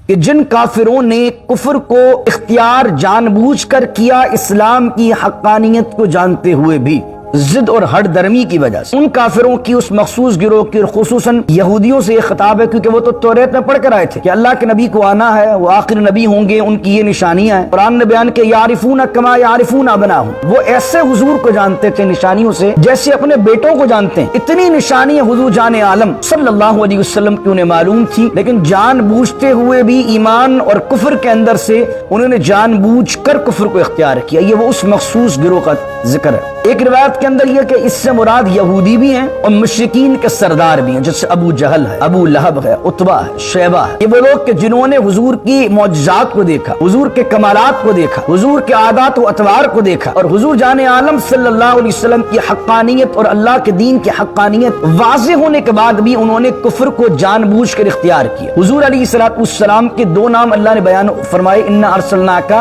کہ جن کافروں نے کفر کو اختیار جان بوجھ کر کیا اسلام کی حقانیت کو جانتے ہوئے بھی ضد اور ہٹ درمی کی وجہ سے، ان کافروں کی اس مخصوص گروہ کی اور خصوصاً یہودیوں سے یہ خطاب ہے، کیونکہ وہ تو توریت میں پڑھ کر آئے تھے کہ اللہ کے نبی کو آنا ہے، وہ آخر نبی ہوں گے، ان کی یہ نشانیاں ہیں۔ قرآن نے بیان کہ یعرفون کما یعرفون ابناہم، وہ ایسے حضور کو جانتے تھے نشانیوں سے جیسے اپنے بیٹوں کو جانتے ہیں۔ اتنی نشانیاں حضور جان عالم صلی اللہ علیہ وسلم کی انہیں معلوم تھی، لیکن جان بوجھتے ہوئے بھی ایمان اور کفر کے اندر سے انہوں نے جان بوجھ کر کفر کو اختیار کیا۔ یہ وہ اس مخصوص گروہ کا ذکر ہے۔ ایک روایت کے اندر یہ کہ اس سے مراد یہودی بھی ہیں اور مشرکین کے سردار بھی ہیں، جیسے ابو جہل ہے، ابو لہب ہے، عتبہ ہے، شیبہ ہے۔ یہ وہ لوگ کہ جنہوں نے حضور کی معجزات کو دیکھا، حضور کے کمالات کو دیکھا، حضور کے عادات و اطوار کو دیکھا، اور حضور جان عالم صلی اللہ علیہ وسلم کی حقانیت اور اللہ کے دین کی حقانیت واضح ہونے کے بعد بھی انہوں نے کفر کو جان بوجھ کر اختیار کیا۔ حضور علیہ الصلوۃ والسلام کے دو نام اللہ نے بیان فرمائے، انا ارسلناک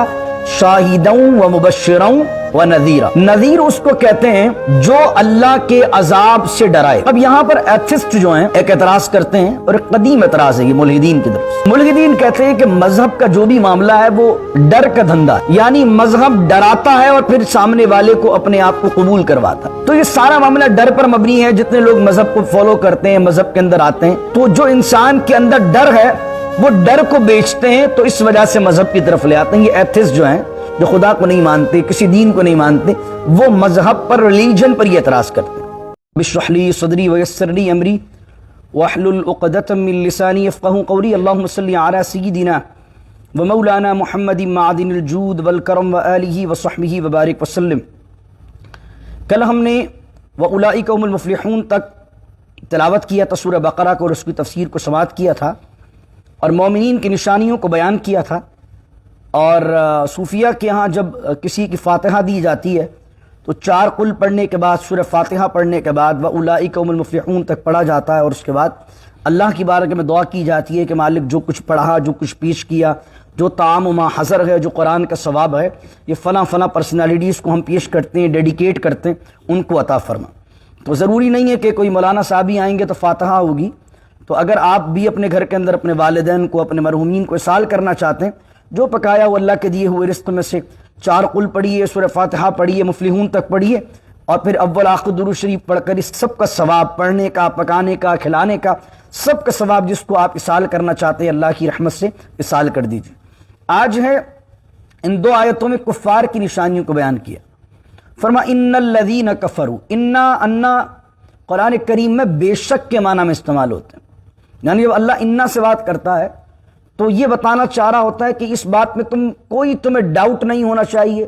شاہدا و مبشرا و نذیرا۔ نذیر اس کو کہتے ہیں جو اللہ کے عذاب سے ڈرائے۔ اب یہاں پر ایتھسٹ جو ہیں ایک اعتراض کرتے ہیں، اور ایک قدیم اعتراض ہے یہ ملحدین کی طرف۔ ملحدین کہتے ہیں کہ مذہب کا جو بھی معاملہ ہے وہ ڈر کا دھندا ہے، یعنی مذہب ڈراتا ہے اور پھر سامنے والے کو اپنے آپ کو قبول کرواتا ہے۔ تو یہ سارا معاملہ ڈر پر مبنی ہے۔ جتنے لوگ مذہب کو فالو کرتے ہیں، مذہب کے اندر آتے ہیں، تو جو انسان کے اندر ڈر ہے وہ ڈر کو بیچتے ہیں، تو اس وجہ سے مذہب کی طرف لے آتے ہیں۔ یہ ایتھسٹ جو ہیں، جو خدا کو نہیں مانتے، کسی دین کو نہیں مانتے، وہ مذہب پر، ریلیجن پر یہ اعتراض کرتے ہیں۔ بشرح لی صدری ویسر لی امری واحلل عقدۃ من لسانی یفقہوا قولی، اللہم صلی علی سیدنا و مولانا محمد معدن الجود والکرم وآلہ وصحبہ وبارک وسلم۔ کل ہم نے وَأُولَٰئِكَ هُمُ الْمُفْلِحُونَ تک تلاوت کیا تھا سورہ بقرہ کو، اور اس کی تفسیر کو سماعت کیا تھا، اور مومنین کی نشانیوں کو بیان کیا تھا۔ اور صوفیہ کے ہاں جب کسی کی فاتحہ دی جاتی ہے تو 4 قل پڑھنے کے بعد، سورہ فاتحہ پڑھنے کے بعد وَأُولَٰئِكَ هُمُ الْمُفْلِحُونَ تک پڑھا جاتا ہے، اور اس کے بعد اللہ کی بارگاہ میں دعا کی جاتی ہے کہ مالک جو کچھ پڑھا، جو کچھ پیش کیا، جو طعام و ما حضر ہے، جو قرآن کا ثواب ہے، یہ فلاں فلاں پرسنالٹیز کو ہم پیش کرتے ہیں، ڈیڈیکیٹ کرتے ہیں، ان کو عطا فرما۔ تو ضروری نہیں ہے کہ کوئی مولانا صاحب ہی آئیں گے تو فاتحہ ہوگی۔ تو اگر آپ بھی اپنے گھر کے اندر اپنے والدین کو، اپنے مرحومین کو اصال کرنا چاہتے ہیں، جو پکایا وہ اللہ کے دیے ہوئے رزق میں سے 4 قل پڑھیے، سورہ فاتحہ پڑھیے، مفلحون تک پڑھیے، اور پھر اول آخر درود شریف پڑھ کر اس سب کا ثواب، پڑھنے کا، پکانے کا، کھلانے کا، سب کا ثواب جس کو آپ اصال کرنا چاہتے ہیں اللہ کی رحمت سے اصال کر دیجیے۔ آج ہے ان 2 آیتوں میں کفار کی نشانیوں کو بیان کیا۔ فرما ان الذین کفروا، انا قرآن کریم میں بے شک کے معنی میں استعمال ہوتے ہیں، یعنی جب اللہ انا سے بات کرتا ہے تو یہ بتانا چاہ رہا ہوتا ہے کہ اس بات میں تمہیں ڈاؤٹ نہیں ہونا چاہیے،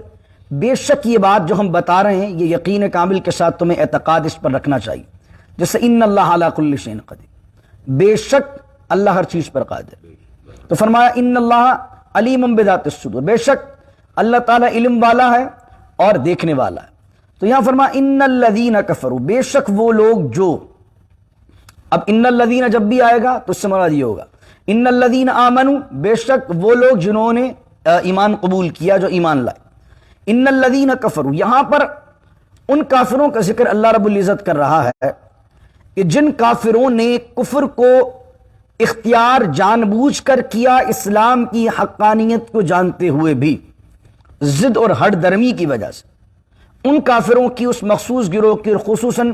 بے شک یہ بات جو ہم بتا رہے ہیں یہ یقین کامل کے ساتھ تمہیں اعتقاد اس پر رکھنا چاہیے، جیسے ان اللہ علی کل شیء قدیر، بے شک اللہ ہر چیز پر قادر۔ تو فرمایا ان اللہ علیم بذات الصدور، بے شک اللہ تعالیٰ علم والا ہے اور دیکھنے والا ہے۔ تو یہاں فرمایا ان الذین کفروا، بے شک وہ لوگ جو، اب ان الذین جب بھی آئے گا تو اس سے مراد یہ ہوگا ان الذین آمنوا، بے شک وہ لوگ جنہوں نے ایمان قبول کیا، جو ایمان لائے۔ ان الذین کفروا، یہاں پر ان کافروں کا ذکر اللہ رب العزت کر رہا ہے کہ جن کافروں نے کفر کو اختیار جان بوجھ کر کیا اسلام کی حقانیت کو جانتے ہوئے بھی ضد اور ہٹ درمی کی وجہ سے، ان کافروں کی اس مخصوص گروہ کی، اور خصوصاً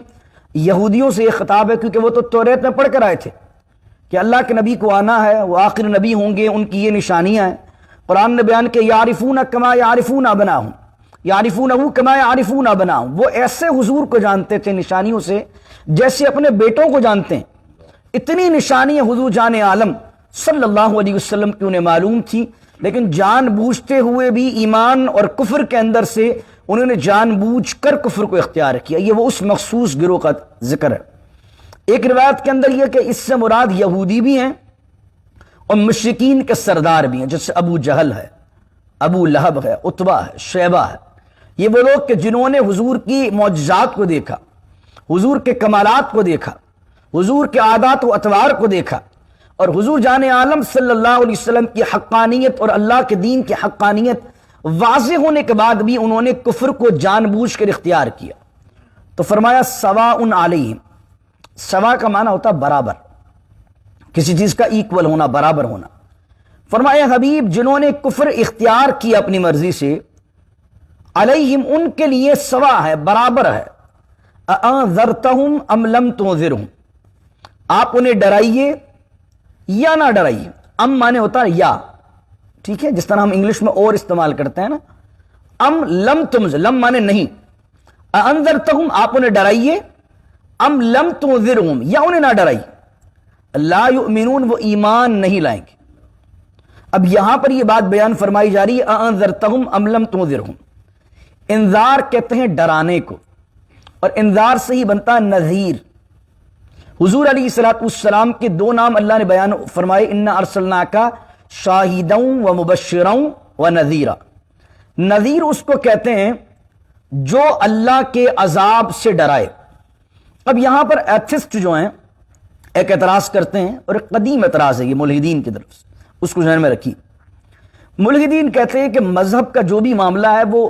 یہودیوں سے یہ خطاب ہے، کیونکہ وہ تو توریت میں پڑھ کر آئے تھے کہ اللہ کے نبی کو آنا ہے، وہ آخر نبی ہوں گے، ان کی یہ نشانیاں ہیں۔ قرآن نے بیان کہ یعرفون کما یعرفون ابناہم، یعرفونہ کما یعرفون ابناہم، وہ ایسے حضور کو جانتے تھے نشانیوں سے جیسے اپنے بیٹوں کو جانتے ہیں۔ اتنی نشانیاں حضور جان عالم صلی اللہ علیہ وسلم کی انہیں معلوم تھی، لیکن جان بوجھتے ہوئے بھی ایمان اور کفر کے اندر سے انہوں نے جان بوجھ کر کفر کو اختیار کیا۔ یہ وہ اس مخصوص گروہ کا ذکر ہے۔ ایک روایت کے اندر یہ کہ اس سے مراد یہودی بھی ہیں اور مشرکین کے سردار بھی ہیں، جیسے ابو جہل ہے، ابو لہب ہے، عتبہ ہے، شیبہ ہے۔ یہ وہ لوگ کہ جنہوں نے حضور کی معجزات کو دیکھا، حضور کے کمالات کو دیکھا، حضور کے عادات و اطوار کو دیکھا، اور حضور جان عالم صلی اللہ علیہ وسلم کی حقانیت اور اللہ کے دین کی حقانیت واضح ہونے کے بعد بھی انہوں نے کفر کو جان بوجھ کر اختیار کیا۔ تو فرمایا سواء علیہم، سوا کا معنی ہوتا برابر، کسی چیز کا ایکول ہونا، برابر ہونا۔ فرمایا حبیب جنہوں نے کفر اختیار کیا اپنی مرضی سے، علیہم ان کے لیے سوا ہے، برابر ہے، اَأَنذَرْتَهُمْ أَمْ لَمْ تُنذِرْهُمْ، آپ انہیں ڈرائیے یا نہ ڈرائیے۔ ام مانے ہوتا ہے یا، ٹھیک ہے، جس طرح ہم انگلش میں اور استعمال کرتے ہیں نا، ام لم تنذر، لم مانے نہیں، اَأَنذَرْتَهُمْ آپ انہیں ڈرائیے، ام لم تنذرهم یا انہیں نہ ڈرائیے، لا یؤمنون وہ ایمان نہیں لائیں گے۔ اب یہاں پر یہ بات بیان فرمائی جا رہی ہے اَأَنذَرْتَهُمْ أَمْ لَمْ تُنذِرْهُمْ، انذار کہتے ہیں ڈرانے کو، اور انذار سے ہی بنتا ہے نذیر۔ حضور علیہ الصلوۃ والسلام کے دو نام اللہ نے بیان فرمائے، اِنَّا أَرْسَلْنَاكَ شَاهِدًا وَمُبَشِّرًا وَنَذِيرًا۔ نذیر اس کو کہتے ہیں جو اللہ کے عذاب سے ڈرائے۔ اب یہاں پر ایتھسٹ جو ہیں ایک اعتراض کرتے ہیں، اور ایک قدیم اعتراض ہے یہ ملحدین کی طرف سے، اس کو ذہن میں رکھیے۔ ملحدین کہتے ہیں کہ مذہب کا جو بھی معاملہ ہے وہ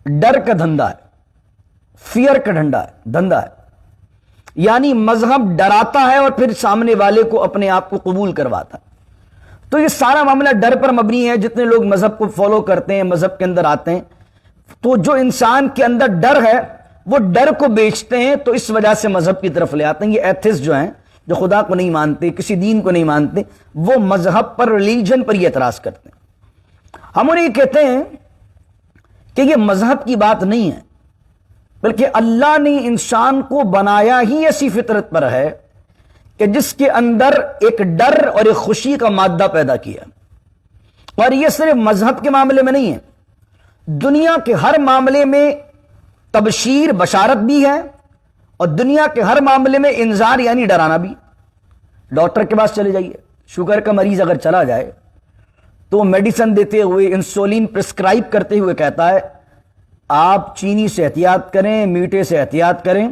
ڈر کا دھندا ہے، فیئر کا دھندا ہے، یعنی مذہب ڈراتا ہے اور پھر سامنے والے کو اپنے آپ کو قبول کرواتا ہے۔ تو یہ سارا معاملہ ڈر پر مبنی ہے۔ جتنے لوگ مذہب کو فالو کرتے ہیں، مذہب کے اندر آتے ہیں، تو جو انسان کے اندر ڈر ہے وہ ڈر کو بیچتے ہیں، تو اس وجہ سے مذہب کی طرف لے آتے ہیں۔ یہ ایتھسٹ جو ہیں، جو خدا کو نہیں مانتے، کسی دین کو نہیں مانتے، وہ مذہب پر، ریلیجن پر یہ اعتراض کرتے ہیں۔ ہم انہیں کہتے ہیں کہ یہ مذہب کی بات نہیں ہے، بلکہ اللہ نے انسان کو بنایا ہی ایسی فطرت پر ہے کہ جس کے اندر ایک ڈر اور ایک خوشی کا مادہ پیدا کیا، اور یہ صرف مذہب کے معاملے میں نہیں ہے، دنیا کے ہر معاملے میں تبشیر، بشارت بھی ہے، اور دنیا کے ہر معاملے میں انذار یعنی ڈرانا بھی۔ ڈاکٹر کے پاس چلے جائیے، شوگر کا مریض اگر چلا جائے تو میڈیسن دیتے ہوئے، انسولین پرسکرائب کرتے ہوئے کہتا ہے آپ چینی سے احتیاط کریں، میٹھے سے احتیاط کریں،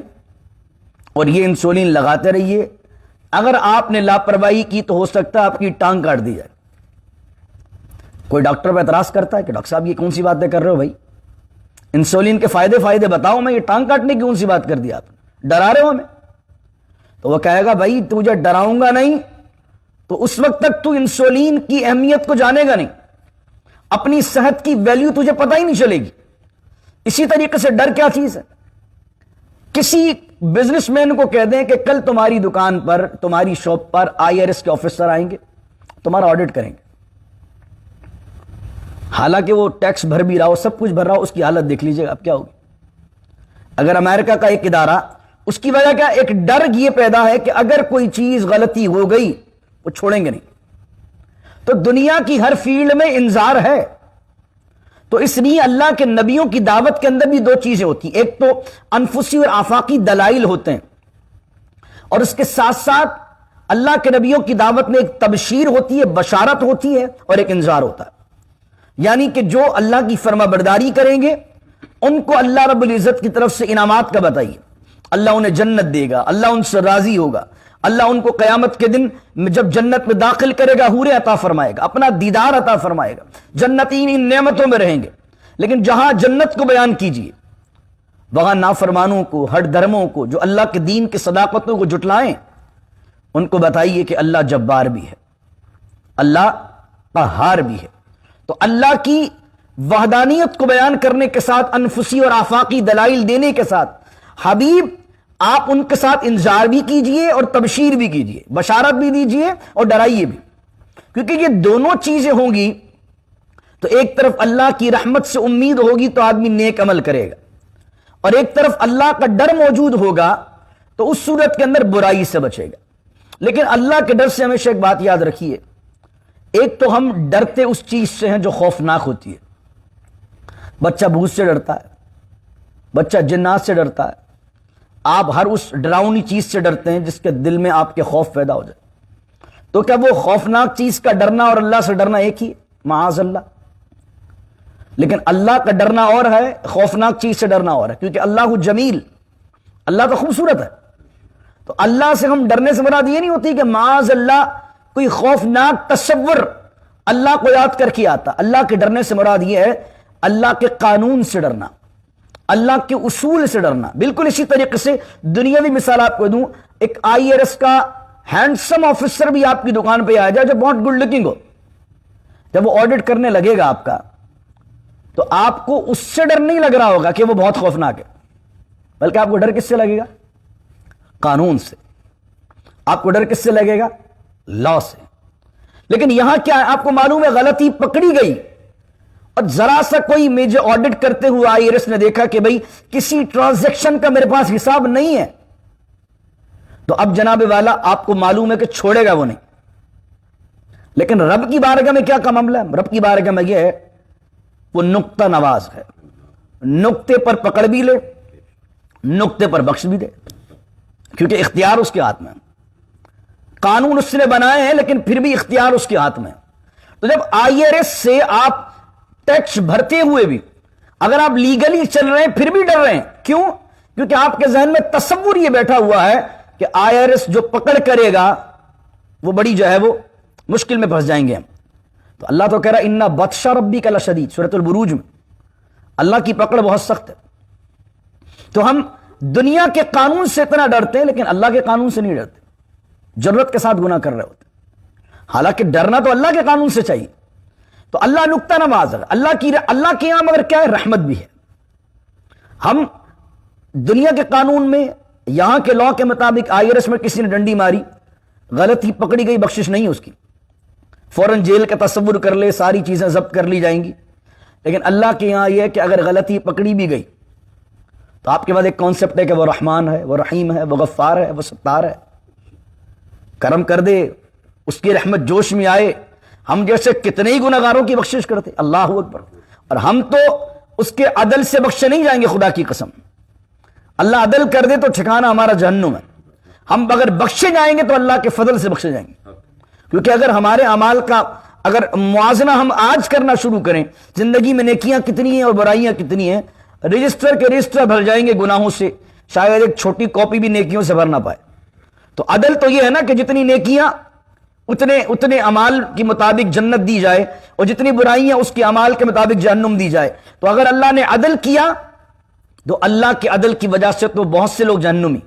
اور یہ انسولین لگاتے رہیے، اگر آپ نے لاپرواہی کی تو ہو سکتا ہے آپ کی ٹانگ کاٹ دی جائے۔ کوئی ڈاکٹر پہ اعتراض کرتا ہے کہ ڈاکٹر صاحب یہ کون سی باتیں کر رہے ہو بھائی، انسولین کے فائدے بتاؤ، میں یہ ٹانگ کاٹنے کی کون سی بات کر دی آپ نے، ڈرا رہے ہو ہمیں؟ تو وہ کہے گا بھائی تجھے ڈراؤں گا نہیں تو اس وقت تک تو انسولین کی اہمیت کو جانے گا نہیں، اپنی صحت کی ویلیو تجھے پتہ ہی نہیں چلے گی۔ اسی طریقے سے ڈر کیا چیز ہے؟ کسی بزنس مین کو کہہ دیں کہ کل تمہاری دکان پر، تمہاری شاپ پر IRS کے آفیسر آئیں گے، تمہارا آڈٹ کریں گے، حالانکہ وہ ٹیکس بھر بھی رہا ہو، سب کچھ بھر رہا ہو، اس کی حالت دیکھ لیجیے اب کیا ہوگی۔ اگر امریکہ کا ایک ادارہ، اس کی وجہ کیا؟ ایک ڈر یہ پیدا ہے کہ اگر کوئی چیز غلطی ہو گئی وہ چھوڑیں گے نہیں۔ تو دنیا کی ہر فیلڈ میں انذار ہے۔ تو اس لیے اللہ کے نبیوں کی دعوت کے اندر بھی دو چیزیں ہوتی ہیں، ایک تو انفسی اور آفاقی دلائل ہوتے ہیں، اور اس کے ساتھ ساتھ اللہ کے نبیوں کی دعوت میں ایک تبشیر ہوتی ہے، بشارت ہوتی ہے، اور ایک انذار ہوتا ہے۔ یعنی کہ جو اللہ کی فرما برداری کریں گے ان کو اللہ رب العزت کی طرف سے انعامات کا بتائیے، اللہ انہیں جنت دے گا، اللہ ان سے راضی ہوگا، اللہ ان کو قیامت کے دن جب جنت میں داخل کرے گا حوریں عطا فرمائے گا، اپنا دیدار عطا فرمائے گا، جنتین ان نعمتوں میں رہیں گے۔ لیکن جہاں جنت کو بیان کیجئے وہاں نافرمانوں کو، ہٹ دھرموں کو، جو اللہ کے دین کی صداقتوں کو جھٹلائیں، ان کو بتائیے کہ اللہ جبار بھی ہے، اللہ قہار بھی ہے۔ تو اللہ کی وحدانیت کو بیان کرنے کے ساتھ، انفسی اور آفاقی دلائل دینے کے ساتھ، حبیب آپ ان کے ساتھ انذار بھی کیجئے اور تبشیر بھی کیجئے، بشارت بھی دیجئے اور ڈرائیے بھی، کیونکہ یہ دونوں چیزیں ہوں گی تو ایک طرف اللہ کی رحمت سے امید ہوگی تو آدمی نیک عمل کرے گا، اور ایک طرف اللہ کا ڈر موجود ہوگا تو اس صورت کے اندر برائی سے بچے گا۔ لیکن اللہ کے ڈر سے ہمیشہ ایک بات یاد رکھیے، ایک تو ہم ڈرتے اس چیز سے ہیں جو خوفناک ہوتی ہے۔ بچہ بھوت سے ڈرتا ہے، بچہ جنات سے ڈرتا ہے، آپ ہر اس ڈراؤنی چیز سے ڈرتے ہیں جس کے دل میں آپ کے خوف پیدا ہو جائے۔ تو کیا وہ خوفناک چیز کا ڈرنا اور اللہ سے ڈرنا ایک ہی؟ معاذ اللہ۔ لیکن اللہ کا ڈرنا اور ہے، خوفناک چیز سے ڈرنا اور ہے، کیونکہ اللہ جمیل، اللہ تو خوبصورت ہے۔ تو اللہ سے ہم ڈرنے سے مراد یہ نہیں ہوتی کہ معاذ اللہ کوئی خوفناک تصور اللہ کو یاد کر کے آتا۔ اللہ کے ڈرنے سے مراد یہ ہے اللہ کے قانون سے ڈرنا، اللہ کے اصول سے ڈرنا۔ بالکل اسی طریقے سے دنیاوی مثال آپ کو دوں، ایک IRS کا ہینڈسم آفیسر بھی آپ کی دکان پہ آ جائے جو بہت گڈ لکنگ ہو، جب وہ آڈٹ کرنے لگے گا آپ کا تو آپ کو اس سے ڈر نہیں لگ رہا ہوگا کہ وہ بہت خوفناک ہے، بلکہ آپ کو ڈر کس سے لگے گا؟ قانون سے۔ آپ کو ڈر کس سے لگے گا؟ لا سے۔ لیکن یہاں کیا ہے، آپ کو معلوم ہے غلطی پکڑی گئی اور ذرا سا کوئی میجر آڈٹ کرتے ہوئے IRS نے دیکھا کہ بھئی کسی ٹرانزیکشن کا میرے پاس حساب نہیں ہے، تو اب جناب والا آپ کو معلوم ہے کہ چھوڑے گا وہ نہیں۔ لیکن رب کی بارگاہ میں کیا کا معاملہ ہے؟ رب کی بارگاہ میں یہ ہے، وہ نقطہ نواز ہے، نقطے پر پکڑ بھی لے، نقطے پر بخش بھی دے، کیونکہ اختیار اس کے ہاتھ میں ہے۔ قانون اس نے بنائے ہیں لیکن پھر بھی اختیار اس کے ہاتھ میں ہے۔ تو جب IRS سے آپ ٹیکس بھرتے ہوئے بھی اگر آپ لیگلی چل رہے ہیں پھر بھی ڈر رہے ہیں، کیوں؟ کیونکہ آپ کے ذہن میں تصور یہ بیٹھا ہوا ہے کہ IRS جو پکڑ کرے گا وہ بڑی جو ہے وہ مشکل میں پھنس جائیں گے ہم۔ تو اللہ تو کہہ رہا اِنَّ بَطْشَ رَبِّكَ لَشَدِيدٌ، سورۃ البروج میں اللہ کی پکڑ بہت سخت ہے۔ تو ہم دنیا کے قانون سے اتنا ڈرتے ہیں لیکن اللہ کے قانون سے نہیں ڈرتے، ضرورت کے ساتھ گناہ کر رہے ہوتے، حالانکہ ڈرنا تو اللہ کے قانون سے چاہیے۔ تو اللہ نقطہ نواز ہے، اللہ کی یہاں مگر کیا ہے؟ رحمت بھی ہے۔ ہم دنیا کے قانون میں یہاں کے لا کے مطابق IRS میں کسی نے ڈنڈی ماری، غلطی پکڑی گئی، بخشش نہیں اس کی، فوراً جیل کا تصور کر لے، ساری چیزیں ضبط کر لی جائیں گی۔ لیکن اللہ کے یہاں یہ ہے کہ اگر غلطی پکڑی بھی گئی تو آپ کے بعد ایک کانسیپٹ ہے کہ وہ رحمان ہے، وہ رحیم ہے، وہ غفار ہے، وہ ستار ہے، کرم کر دے، اس کی رحمت جوش میں آئے۔ ہم جیسے کتنے ہی گناہگاروں کی بخشش کرتے، اللہ اکبر، اور ہم تو اس کے عدل سے بخشے نہیں جائیں گے، خدا کی قسم۔ اللہ عدل کر دے تو ٹھکانہ ہمارا جہنم ہے، ہم اگر بخشے جائیں گے تو اللہ کے فضل سے بخشے جائیں گے، کیونکہ اگر ہمارے اعمال کا اگر موازنہ ہم آج کرنا شروع کریں، زندگی میں نیکیاں کتنی ہیں اور برائیاں کتنی ہیں، رجسٹر کے رجسٹر بھر جائیں گے گناہوں سے، شاید ایک چھوٹی کاپی بھی نیکیوں سے بھر نہ پائے۔ تو عدل تو یہ ہے نا کہ جتنی نیکیاں اتنے اعمال کے مطابق جنت دی جائے، اور جتنی برائیاں اس کے اعمال کے مطابق جہنم دی جائے۔ تو اگر اللہ نے عدل کیا تو اللہ کے عدل کی وجہ سے تو بہت سے لوگ جہنمی،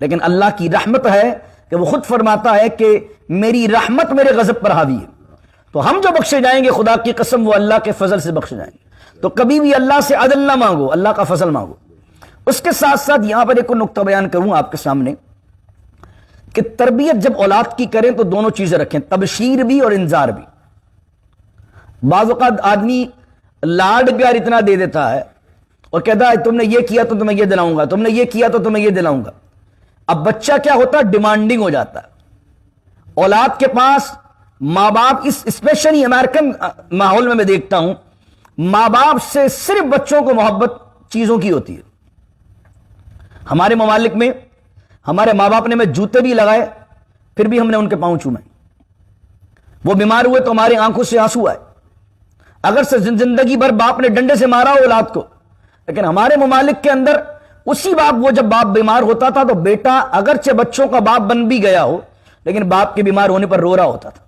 لیکن اللہ کی رحمت ہے کہ وہ خود فرماتا ہے کہ میری رحمت میرے غضب پر حاوی ہے۔ تو ہم جو بخشے جائیں گے خدا کی قسم وہ اللہ کے فضل سے بخشے جائیں گے۔ تو کبھی بھی اللہ سے عدل نہ مانگو، اللہ کا فضل مانگو۔ اس کے ساتھ ساتھ یہاں پر ایک نقطہ بیان کروں آپ کے سامنے کہ تربیت جب اولاد کی کریں تو دونوں چیزیں رکھیں، تبشیر بھی اور انذار بھی۔ بعض اوقات آدمی لاڈ پیار اتنا دے دیتا ہے اور کہتا ہے تم نے یہ کیا تو تمہیں یہ دلاؤں گا، تم نے یہ کیا تو تمہیں یہ دلاؤں گا۔ اب بچہ کیا ہوتا ہے؟ ڈیمانڈنگ ہو جاتا ہے۔ اولاد کے پاس ماں باپ، اس اسپیشلی امریکن ماحول میں دیکھتا ہوں، ماں باپ سے صرف بچوں کو محبت چیزوں کی ہوتی ہے۔ ہمارے ممالک میں ہمارے ماں باپ نے ہمیں جوتے بھی لگائے پھر بھی ہم نے ان کے پاؤں چومے، وہ بیمار ہوئے تو ہماری آنکھوں سے آنسو آئے، اگر سے زندگی بھر باپ نے ڈنڈے سے مارا ہو اولاد کو۔ لیکن ہمارے ممالک کے اندر اسی باپ، وہ جب باپ بیمار ہوتا تھا تو بیٹا اگرچہ بچوں کا باپ بن بھی گیا ہو لیکن باپ کے بیمار ہونے پر رو رہا ہوتا تھا۔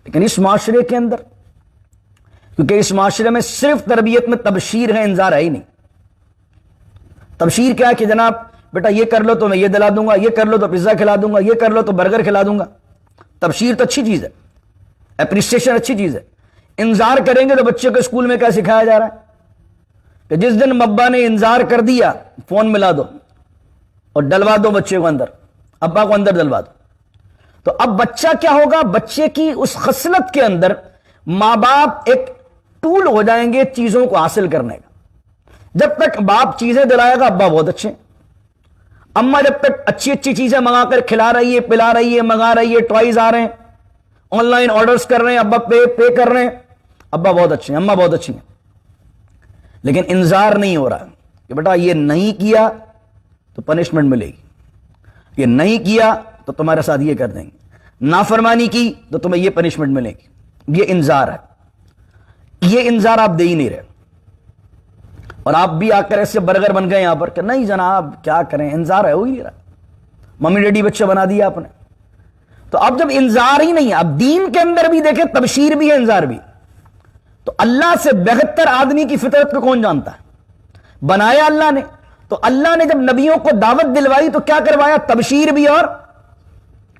لیکن اس معاشرے کے اندر، کیونکہ اس معاشرے میں صرف تربیت میں تبشیر ہے، انذار ہے ہی نہیں۔ تبشیر کیا ہے کہ جناب بیٹا یہ کر لو تو میں یہ دلا دوں گا، یہ کر لو تو پیزا کھلا دوں گا، یہ کر لو تو برگر کھلا دوں گا۔ تبشیر تو اچھی چیز ہے، اپریسیشن اچھی چیز ہے۔ انذار کریں گے تو بچے کو اسکول میں کیا سکھایا جا رہا ہے کہ جس دن ابا نے انذار کر دیا فون ملا دو اور ڈلوا دو بچے کو اندر، ابا کو اندر ڈلوا دو۔ تو اب بچہ کیا ہوگا؟ بچے کی اس خصلت کے اندر ماں باپ ایک ٹول ہو جائیں گے چیزوں کو حاصل کرنے کا۔ جب تک باپ چیزیں دلائے گا ابا بہت اچھے، اماں جب تک اچھی اچھی چیزیں منگا کر کھلا رہی ہے، پلا رہی ہے، منگا رہی ہے، ٹوائز آ رہے ہیں، آن لائن آرڈرز کر رہے ہیں، ابا پے کر رہے ہیں، ابا بہت اچھے ہیں، اماں بہت اچھی ہیں۔ لیکن انذار نہیں ہو رہا کہ بیٹا یہ نہیں کیا تو پنشمنٹ ملے گی، یہ نہیں کیا تو تمہارے ساتھ یہ کر دیں گے، نافرمانی کی تو تمہیں یہ پنشمنٹ ملے گی۔ یہ انذار ہے، یہ انذار آپ دے ہی نہیں رہے، اور آپ بھی آ کر ایسے برگر بن گئے یہاں پر کہ نہیں جناب کیا کریں، انذار ہے، ہو ہی نہیں رہا، ممی ڈیڈی بچہ بنا دیا آپ نے۔ تو اب جب انذار ہی نہیں ہے، اب دین کے اندر بھی دیکھیں تبشیر بھی ہے، انذار بھی، تو اللہ سے بہتر آدمی کی فطرت کو کون جانتا ہے؟ بنایا اللہ نے، تو اللہ نے جب نبیوں کو دعوت دلوائی تو کیا کروایا؟ تبشیر بھی اور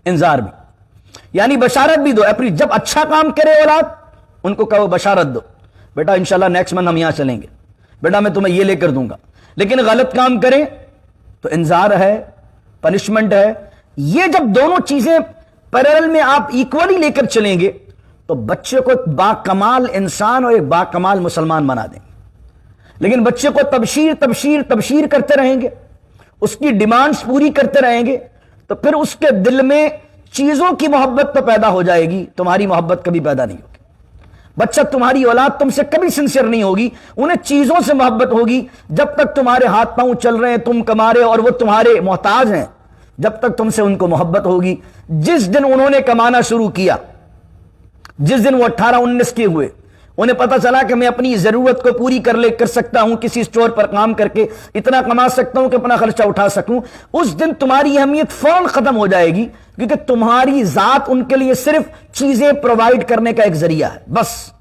انذار بھی، یعنی بشارت بھی دو۔ جب اچھا کام کرے اولاد ان کو کہو بشارت دو، بیٹا انشاءاللہ نیکسٹ منتھ ہم یہاں چلیں گے، بیٹا میں تمہیں یہ لے کر دوں گا، لیکن غلط کام کریں تو انذار ہے، پنشمنٹ ہے۔ یہ جب دونوں چیزیں پیرل میں آپ ایکولی لے کر چلیں گے تو بچے کو ایک باکمال انسان اور ایک باکمال مسلمان بنا دیں گے۔ لیکن بچے کو تبشیر کرتے رہیں گے، اس کی ڈیمانڈز پوری کرتے رہیں گے، تو پھر اس کے دل میں چیزوں کی محبت تو پیدا ہو جائے گی، تمہاری محبت کبھی پیدا نہیں ہوگی۔ بچہ، تمہاری اولاد تم سے کبھی سنسیئر نہیں ہوگی، انہیں چیزوں سے محبت ہوگی۔ جب تک تمہارے ہاتھ پاؤں چل رہے ہیں، تم کما رہے اور وہ تمہارے محتاج ہیں، جب تک تم سے ان کو محبت ہوگی۔ جس دن انہوں نے کمانا شروع کیا، جس دن وہ 18-19 کے ہوئے، انہیں پتا چلا کہ میں اپنی ضرورت کو پوری کر سکتا ہوں، کسی اسٹور پر کام کر کے اتنا کما سکتا ہوں کہ اپنا خرچہ اٹھا سکوں، اس دن تمہاری اہمیت فوراً ختم ہو جائے گی، کیونکہ تمہاری ذات ان کے لیے صرف چیزیں پرووائڈ کرنے کا ایک ذریعہ ہے بس۔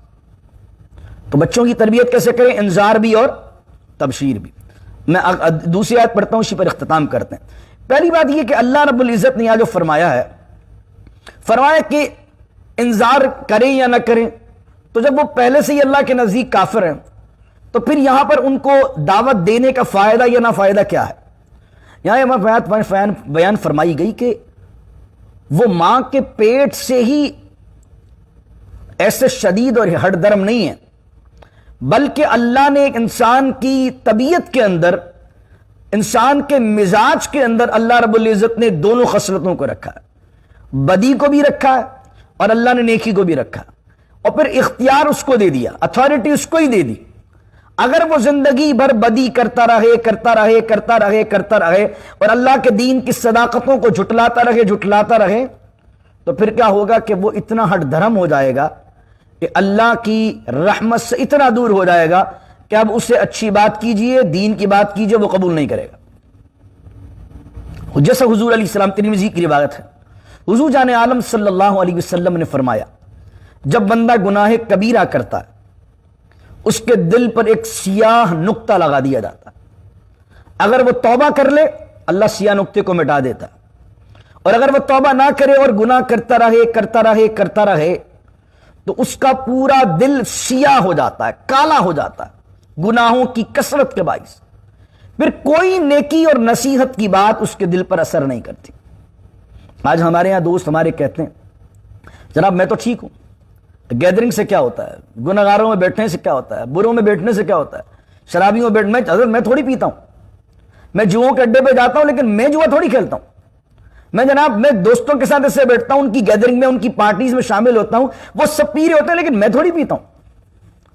تو بچوں کی تربیت کیسے کریں؟ انذار بھی اور تبشیر بھی۔ میں دوسری آیت پڑھتا ہوں، اسی پر اختتام کرتے ہیں۔ پہلی بات یہ کہ اللہ رب العزت نے یہاں جو فرمایا ہے، فرمایا کہ انذار کریں یا نہ کریں، تو جب وہ پہلے سے ہی اللہ کے نزدیک کافر ہیں تو پھر یہاں پر ان کو دعوت دینے کا فائدہ یا نہ فائدہ کیا ہے؟ یہاں یہ بیان فرمائی گئی کہ وہ ماں کے پیٹ سے ہی ایسے شدید اور ہٹ درم نہیں ہے، بلکہ اللہ نے ایک انسان کی طبیعت کے اندر، انسان کے مزاج کے اندر اللہ رب العزت نے دونوں خصلتوں کو رکھا ہے، بدی کو بھی رکھا ہے اور اللہ نے نیکی کو بھی رکھا، اور پھر اختیار اس کو دے دیا، اتھارٹی اس کو ہی دے دی۔ اگر وہ زندگی بھر بدی کرتا رہے اور اللہ کے دین کی صداقتوں کو جھٹلاتا رہے تو پھر کیا ہوگا کہ وہ اتنا ہٹ دھرم ہو جائے گا کہ اللہ کی رحمت سے اتنا دور ہو جائے گا کہ اب اسے اچھی بات کیجئے، دین کی بات کیجئے، وہ قبول نہیں کرے گا۔ جیسا حضور علیہ السلام، ترمذی کی روایت ہے، حضور جان عالم صلی اللہ علیہ وسلم نے فرمایا، جب بندہ گناہ کبیرہ کرتا ہے اس کے دل پر ایک سیاہ نقطہ لگا دیا جاتا ہے، اگر وہ توبہ کر لے اللہ سیاہ نقطے کو مٹا دیتا ہے، اور اگر وہ توبہ نہ کرے اور گناہ کرتا رہے تو اس کا پورا دل سیاہ ہو جاتا ہے، کالا ہو جاتا ہے گناہوں کی کثرت کے باعث، پھر کوئی نیکی اور نصیحت کی بات اس کے دل پر اثر نہیں کرتی۔ آج ہمارے یہاں دوست ہمارے کہتے ہیں جناب میں تو ٹھیک ہوں، گیدرنگ سے کیا ہوتا ہے، گناہگاروں میں بیٹھنے سے کیا ہوتا ہے، بروں میں بیٹھنے سے کیا ہوتا ہے، شرابیوں میں بیٹھنے، میں تھوڑی پیتا ہوں، میں جوؤں کے اڈے پہ جاتا ہوں لیکن میں جوا تھوڑی کھیلتا ہوں، میں دوستوں کے ساتھ ایسے بیٹھتا ہوں، ان کی گیدرنگ میں، ان کی پارٹیز میں شامل ہوتا ہوں، وہ سب پی رہے ہوتے ہیں لیکن میں تھوڑی پیتا ہوں۔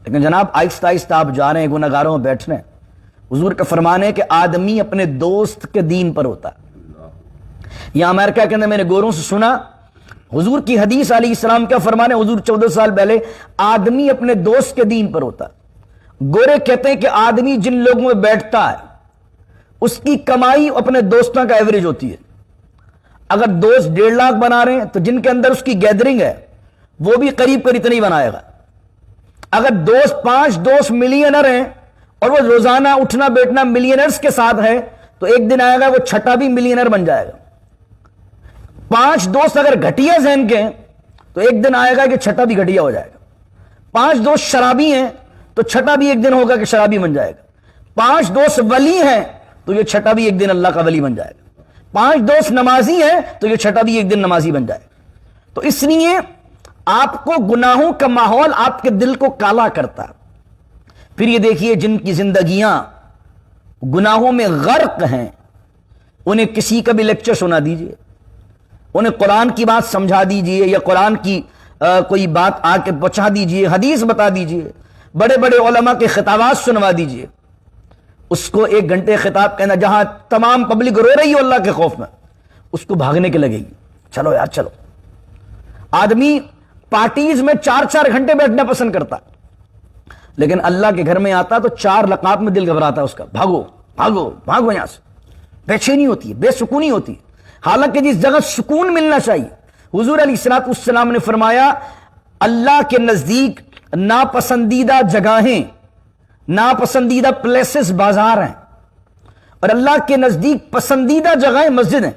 لیکن جناب آہستہ آہستہ آپ جا رہے ہیں گناہگاروں میں بیٹھ رہے ہیں۔ حضور کا فرمان ہے کہ آدمی اپنے دوست کے دین پر ہوتا ہے۔ یہاں امریکہ کے اندر میں نے گوروں سے سنا، حضور کی حدیث علیہ السلام کا فرمان ہے، حضور 14 سال پہلے، آدمی اپنے دوست کے دین پر ہوتا ہے۔ گورے کہتے ہیں کہ آدمی جن لوگوں میں بیٹھتا ہے اس کی کمائی اپنے دوستوں کا ایوریج ہوتی ہے۔ اگر دوست 1.5 لاکھ بنا رہے ہیں تو جن کے اندر اس کی گیدرنگ ہے وہ بھی قریب اتنا ہی بنائے گا۔ اگر 5 دوست ملینر ہیں اور وہ روزانہ اٹھنا بیٹھنا ملینرز کے ساتھ ہے تو ایک دن آئے گا وہ چھٹا بھی ملینر بن جائے گا۔ 5 دوست اگر گھٹیا ذہن کے ہیں تو ایک دن آئے گا کہ چھٹا بھی گھٹیا ہو جائے گا۔ 5 دوست شرابی ہیں تو چھٹا بھی ایک دن ہوگا کہ شرابی بن جائے گا۔ 5 دوست ولی ہیں تو یہ چھٹا بھی ایک دن اللہ کا ولی بن جائے گا۔ 5 دوست نمازی ہیں تو یہ چھٹا بھی ایک دن نمازی بن جائے گا۔ تو اس لیے آپ کو گناہوں کا ماحول آپ کے دل کو کالا کرتا ہے۔ پھر یہ دیکھیے جن کی زندگیاں گناہوں میں غرق ہیں انہیں کسی کا بھی لیکچر سنا دیجئے، انہیں قرآن کی بات سمجھا دیجئے یا قرآن کی کوئی بات آ کے پہنچا دیجئے، حدیث بتا دیجئے، بڑے بڑے علماء کے خطابات سنوا دیجئے، اس کو 1 گھنٹے خطاب کہنا جہاں تمام پبلک رو رہی ہو اللہ کے خوف میں، اس کو بھاگنے کے لگے گی، چلو یار چلو۔ آدمی پارٹیز میں 4 گھنٹے بیٹھنا پسند کرتا لیکن اللہ کے گھر میں آتا تو 4 لقات میں دل گھبراتا ہے اس کا، بھاگو بھاگو بھاگو یہاں سے، بے چینی ہوتی ہے، بے سکونی ہوتی ہے۔ حالانکہ جس جگہ سکون ملنا چاہیے، حضور علیہ السلام نے فرمایا اللہ کے نزدیک ناپسندیدہ جگہیں، ناپسندیدہ پلیسز بازار ہیں، اور اللہ کے نزدیک پسندیدہ جگہیں مسجد ہیں۔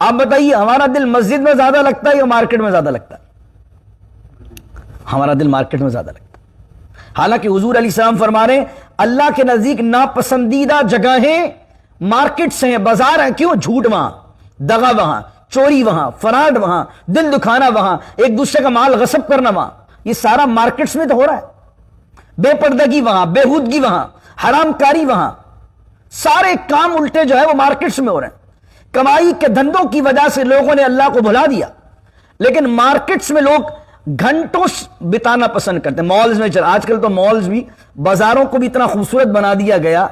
آپ بتائیے ہمارا دل مسجد میں زیادہ لگتا ہے یا مارکیٹ میں زیادہ لگتا ہے؟ ہمارا دل مارکیٹ میں زیادہ لگتا ہے۔ حالانکہ حضور علیہ السلام فرما رہے ہیں اللہ کے نزدیک ناپسندیدہ جگہیں مارکیٹ سے ہیں، بازار ہیں۔ کیوں؟ جھوٹ وہاں، دغا وہاں، چوری وہاں، فراڈ وہاں، دل دکھانا وہاں، ایک دوسرے کا مال غصب کرنا وہاں، یہ سارا مارکیٹس میں تو ہو رہا ہے۔ بے پردگی وہاں، بےہودگی وہاں، حرام کاری وہاں، سارے کام الٹے جو ہے وہ مارکیٹس میں ہو رہے ہیں۔ کمائی کے دھندوں کی وجہ سے لوگوں نے اللہ کو بھلا دیا، لیکن مارکیٹس میں لوگ گھنٹوں بتانا پسند کرتے ہیں۔ مالز میں آج کل تو مالز بھی بازاروں کو بھی اتنا خوبصورت بنا دیا گیا،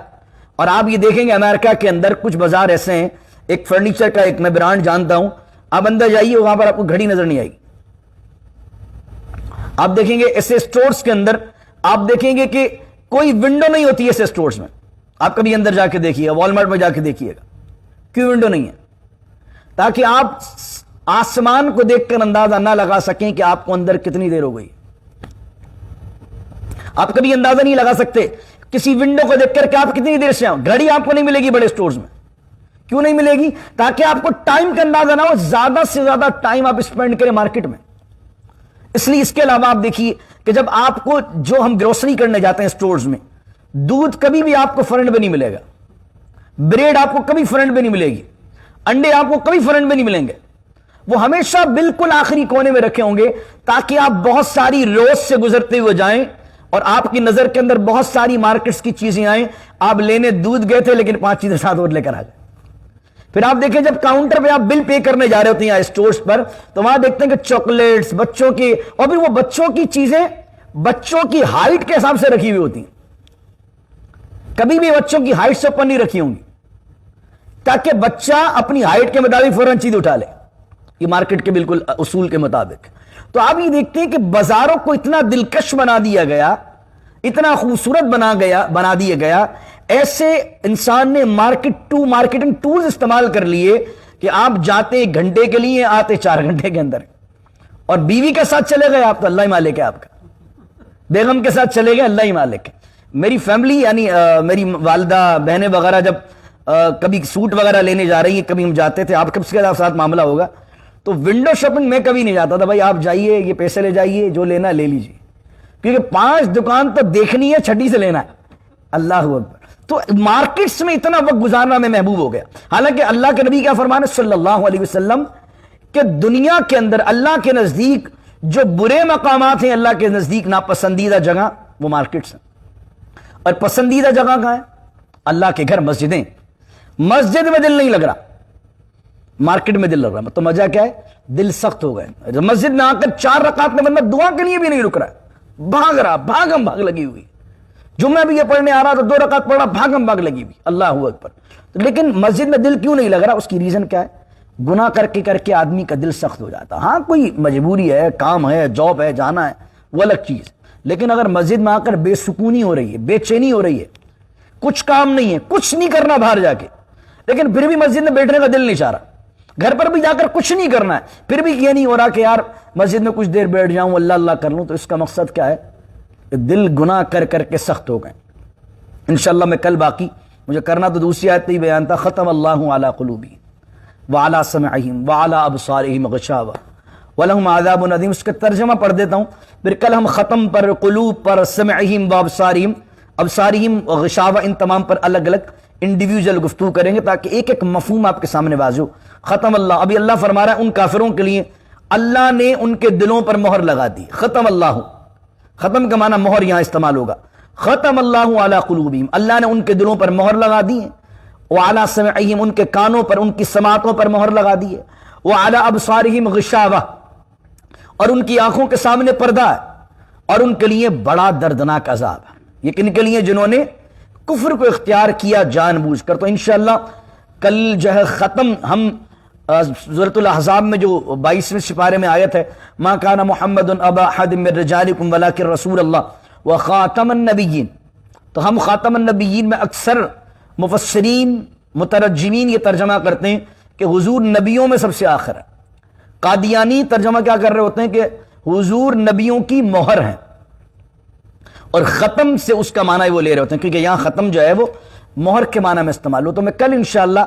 اور آپ یہ دیکھیں گے امریکہ کے اندر کچھ بازار ایسے ہیں، ایک فرنیچر کا ایک میں برانڈ جانتا ہوں، آپ اندر جائیے وہاں پر آپ کو گھڑی نظر نہیں آئے گی۔ آپ دیکھیں گے ایسے سٹورز کے اندر آپ دیکھیں گے کہ کوئی ونڈو نہیں ہوتی ہے ایسے سٹورز میں۔ آپ کبھی اندر جا کے دیکھیے گا، والمارٹ میں جا کے دیکھیے گا، کیوں ونڈو نہیں ہے؟ تاکہ آپ آسمان کو دیکھ کر اندازہ نہ لگا سکیں کہ آپ کو اندر کتنی دیر ہو گئی۔ آپ کبھی اندازہ نہیں لگا سکتے کسی ونڈو کو دیکھ کر کہ آپ کتنی دیر سے آؤ۔ گھڑی آپ کو نہیں ملے گی بڑے سٹورز میں، کیوں نہیں ملے گی؟ تاکہ آپ کو ٹائم کا اندازہ نہ ہو، زیادہ سے زیادہ ٹائم آپ اسپینڈ کریں مارکیٹ میں۔ اس لیے اس کے علاوہ آپ دیکھیے کہ جب آپ کو جو ہم گروسری کرنے جاتے ہیں سٹورز میں، دودھ کبھی بھی آپ کو فرنٹ پہ نہیں ملے گا، بریڈ آپ کو کبھی فرنٹ پہ نہیں ملے گی، انڈے آپ کو کبھی فرنٹ پہ نہیں ملیں گے، وہ ہمیشہ بالکل آخری کونے میں رکھے ہوں گے، تاکہ آپ بہت ساری روز سے گزرتے ہوئے جائیں اور آپ کی نظر کے اندر بہت ساری مارکیٹس کی چیزیں آئیں۔ آپ لینے دودھ گئے تھے لیکن 5 چیزیں ساتھ اور لے کر آ گئے۔ پھر آپ دیکھیں جب کاؤنٹر پہ آپ بل پے کرنے جا رہے ہوتے ہیں اسٹورز پر، تو وہاں دیکھتے ہیں کہ چاکلیٹس بچوں کی، اور پھر وہ بچوں کی چیزیں بچوں کی ہائٹ کے حساب سے رکھی ہوئی ہوتی ہیں، کبھی بھی بچوں کی ہائٹ سے اوپر نہیں رکھی ہوں گی، تاکہ بچہ اپنی ہائٹ کے مطابق فوراً چیز اٹھا لے، یہ مارکیٹ کے بالکل اصول کے مطابق۔ تو آپ یہ دیکھتے ہیں کہ بازاروں کو اتنا دلکش بنا دیا گیا، اتنا خوبصورت بنا دیا گیا، ایسے انسان نے مارکیٹنگ ٹولز استعمال کر لیے کہ آپ جاتے 1 گھنٹے کے لیے، آتے 4 گھنٹے کے اندر، اور بیوی کے ساتھ چلے گئے آپ تو اللہ ہی مالک ہے آپ کا، بیگم کے ساتھ چلے گئے اللہ ہی مالک ہے۔ میری فیملی یعنی میری والدہ بہنیں وغیرہ جب کبھی سوٹ وغیرہ لینے جا رہی ہیں، کبھی ہم جاتے تھے، آپ کب کے ساتھ معاملہ ہوگا تو ونڈو شاپنگ میں کبھی نہیں جاتا تھا، بھائی آپ جائیے یہ پیسے لے جائیے، جو لینا لے لیجیے، کیونکہ 5 دکان تو دیکھنی ہے، 6ٹھی سے لینا ہے۔ اللہ اکبر۔ تو مارکیٹس میں اتنا وقت گزارنا میں محبوب ہو گیا، حالانکہ اللہ کے نبی کیا فرمانے صلی اللہ علیہ وسلم کہ دنیا کے اندر اللہ کے نزدیک جو برے مقامات ہیں، اللہ کے نزدیک ناپسندیدہ جگہ وہ مارکیٹس ہیں، اور پسندیدہ جگہ کہاں ہے؟ اللہ کے گھر، مسجدیں۔ مسجد میں دل نہیں لگ رہا، مارکیٹ میں دل لگ رہا، تو مزہ کیا ہے؟ دل سخت ہو گئے۔ مسجد میں آ کر 4 رکعت میں بندہ دعا کے لیے بھی نہیں رک رہا ہے، بھاگ رہا، بھاگم بھاگ لگی ہوئی۔ جمعہ بھی یہ پڑھنے آ رہا تو 2 رکعت پڑھا، بھاگم بھاگ لگی ہوئی، اللہ اکبر۔ لیکن مسجد میں دل کیوں نہیں لگ رہا؟ اس کی ریزن کیا ہے؟ گناہ کر کے آدمی کا دل سخت ہو جاتا۔ ہاں کوئی مجبوری ہے، کام ہے، جاب ہے، جانا ہے، وہ الگ چیز، لیکن اگر مسجد میں آ کر بے سکونی ہو رہی ہے، بے چینی ہو رہی ہے، کچھ کام نہیں ہے، کچھ نہیں کرنا باہر جا کے، لیکن پھر بھی مسجد میں بیٹھنے کا دل نہیں چاہ رہا، گھر پر بھی جا کر کچھ نہیں کرنا ہے، پھر بھی یہ نہیں ہو رہا کہ یار مسجد میں کچھ دیر بیٹھ جاؤں، اللہ اللہ کر لوں، تو اس کا مقصد کیا ہے؟ دل گناہ کر کے سخت ہو گئے۔ انشاءاللہ میں کل باقی، مجھے کرنا تو دوسری آیت ہی بیان تھا، ختم اللہ علی قلوبہم وعلی سمعہم وعلی ابصارہم غشاوہ ولہم عذاب عظیم، اس کا ترجمہ پڑھ دیتا ہوں، پھر کل ہم ختم پر، قلوب پر، سمعہم وابصارہم، ابصارہم غشاوہ، ان تمام پر الگ الگ انڈیویجول گفتگو کریں گے تاکہ ایک ایک مفہوم آپ کے سامنے واضح ہو۔ ختم اللہ، ابھی اللہ فرما رہا ہے ان کافروں کے لیے اللہ نے ان کے دلوں پر مہر لگا دی۔ ختم اللہ، ختم کا معنی مہر یہاں استعمال ہوگا۔ ختم اللہ علی قلوبہم، اللہ نے ان کے دلوں پر مہر لگا دی ہے، وعلی سمعہم، ان کے کانوں پر، ان کی سماعتوں پر مہر لگا دی ہے، وعلی ابصارہم غشاوہ، اور ان کی آنکھوں کے سامنے پردہ ہے، اور ان کے لیے بڑا دردناک عذاب ہے۔ یہ کن کے لیے؟ جنہوں نے کفر کو اختیار کیا جان بوجھ کر۔ تو انشاءاللہ کل جو ہے ختم ہم سورۃ الاحزاب میں جو 22ویں سپارے میں آیت ہے، ما کان محمد ابا احد من رجالکم ولکن رسول اللہ وخاتم النبیین، تو ہم خاتم النبیین میں اکثر مفسرین مترجمین یہ ترجمہ کرتے ہیں کہ حضور نبیوں میں سب سے آخر ہے۔ قادیانی ترجمہ کیا کر رہے ہوتے ہیں کہ حضور نبیوں کی مہر ہیں، اور ختم سے اس کا معنی وہ لے رہے ہوتے ہیں، کیونکہ یہاں ختم جو ہے وہ مہر کے معنی میں استعمال ہو۔ تو میں کل انشاءاللہ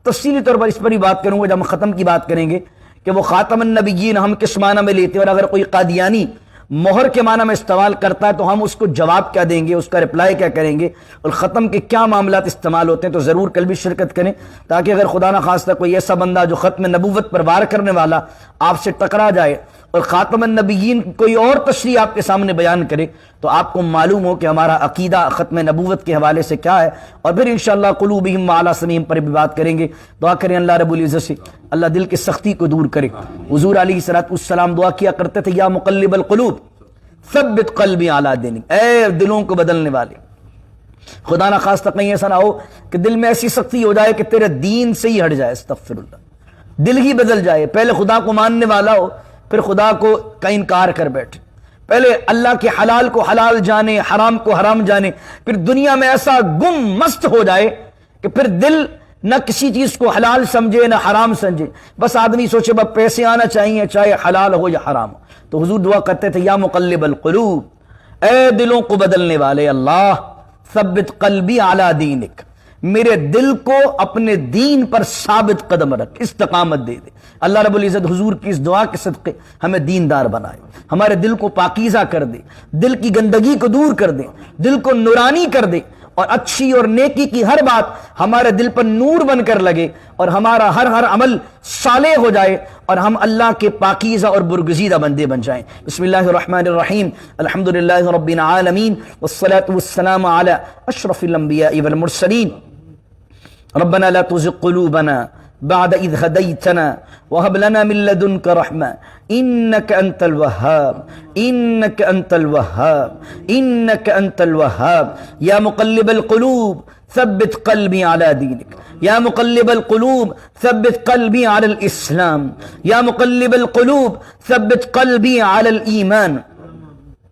تفصیلی طور پر اس پر ہی بات کروں گا جب ہم ختم کی بات کریں گے کہ وہ خاتم النبیین ہم کس معنی میں لیتے ہیں، اور اگر کوئی قادیانی مہر کے معنی میں استعمال کرتا ہے تو ہم اس کو جواب کیا دیں گے، اس کا رپلائی کیا کریں گے، اور ختم کے کیا معاملات استعمال ہوتے ہیں، تو ضرور کل بھی شرکت کریں، تاکہ اگر خدا نہ خواستہ کوئی ایسا بندہ جو ختم نبوت پر وار کرنے والا آپ سے ٹکرا جائے اور خاتم النبیین کوئی اور تشریح آپ کے سامنے بیان کرے تو آپ کو معلوم ہو کہ ہمارا عقیدہ ختم نبوت کے حوالے سے کیا ہے، اور پھر انشاءاللہ قلوبہم وعلی سمیعہم پر بھی بات کریں گے۔ دعا کریں اللہ رب العزت سے اللہ دل کی سختی کو دور کرے۔ حضور علیہ السلام دعا کیا کرتے تھے، یا مقلب القلوب ثبت قلبی علی دینک، اے دلوں کو بدلنے والے، خدا نہ خواستہ کہیں ایسا نہ ہو کہ دل میں ایسی سختی ہو جائے کہ تیرے دین سے ہی ہٹ جائے، استغفر اللہ، دل ہی بدل جائے، پہلے خدا کو ماننے والا ہو پھر خدا کو کا انکار کر بیٹھے، پہلے اللہ کے حلال کو حلال جانے، حرام کو حرام جانے، پھر دنیا میں ایسا گم مست ہو جائے کہ پھر دل نہ کسی چیز کو حلال سمجھے نہ حرام سمجھے، بس آدمی سوچے بس پیسے آنا چاہیے چاہے حلال ہو یا حرام ہو۔ تو حضور دعا کرتے تھے، یا مقلب القلوب، اے دلوں کو بدلنے والے اللہ، ثبت قلبی علی دینک، میرے دل کو اپنے دین پر ثابت قدم رکھ، استقامت دے دے۔ اللہ رب العزت حضور کی اس دعا کے صدقے ہمیں دیندار بنائے، ہمارے دل کو پاکیزہ کر دے، دل کی گندگی کو دور کر دے، دل کو نورانی کر دے، اور اچھی اور نیکی کی ہر بات ہمارے دل پر نور بن کر لگے، اور ہمارا ہر عمل صالح ہو جائے، اور ہم اللہ کے پاکیزہ اور برگزیدہ بندے بن جائیں۔ بسم اللہ الرحمن الرحیم، الحمدللہ رب العالمین، والصلاة والسلام علی اشرف الانبیاء والمرسلین۔ ربنا لا تزغ قلوبنا بعد إذ هديتنا وهب لنا من لدنك رحمة إنك أنت الوهاب إنك أنت الوهاب إنك أنت الوهاب يا مقلب القلوب ثبت قلبي على دينك يا مقلب القلوب ثبت قلبي على الإسلام يا مقلب القلوب ثبت قلبي على الإيمان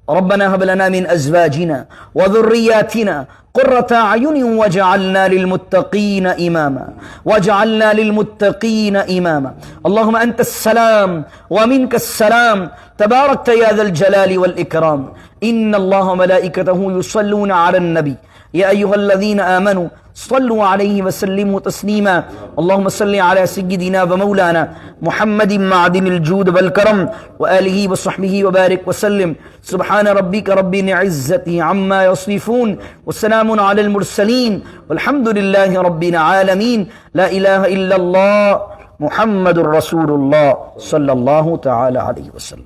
ربنا هب لنا من أزواجنا وذرياتنا قرة أعين واجعلنا للمتقين إماما واجعلنا للمتقين إماما اللهم أنت السلام ومنك السلام تباركت يا ذا الجلال والإكرام إن الله وملائكته يصلون على النبي يا أيها الذين آمنوا صلوا عليه وسلموا تسليما اللهم صل على سيدنا ومولانا محمد معدن الجود والكرم وآله وصحبه وبارك وسلم سبحان ربك رب العزة عما يصفون والسلام على المرسلين والحمد لله رب العالمين لا إله إلا الله محمد رسول الله صلى الله تعالى عليه وسلم۔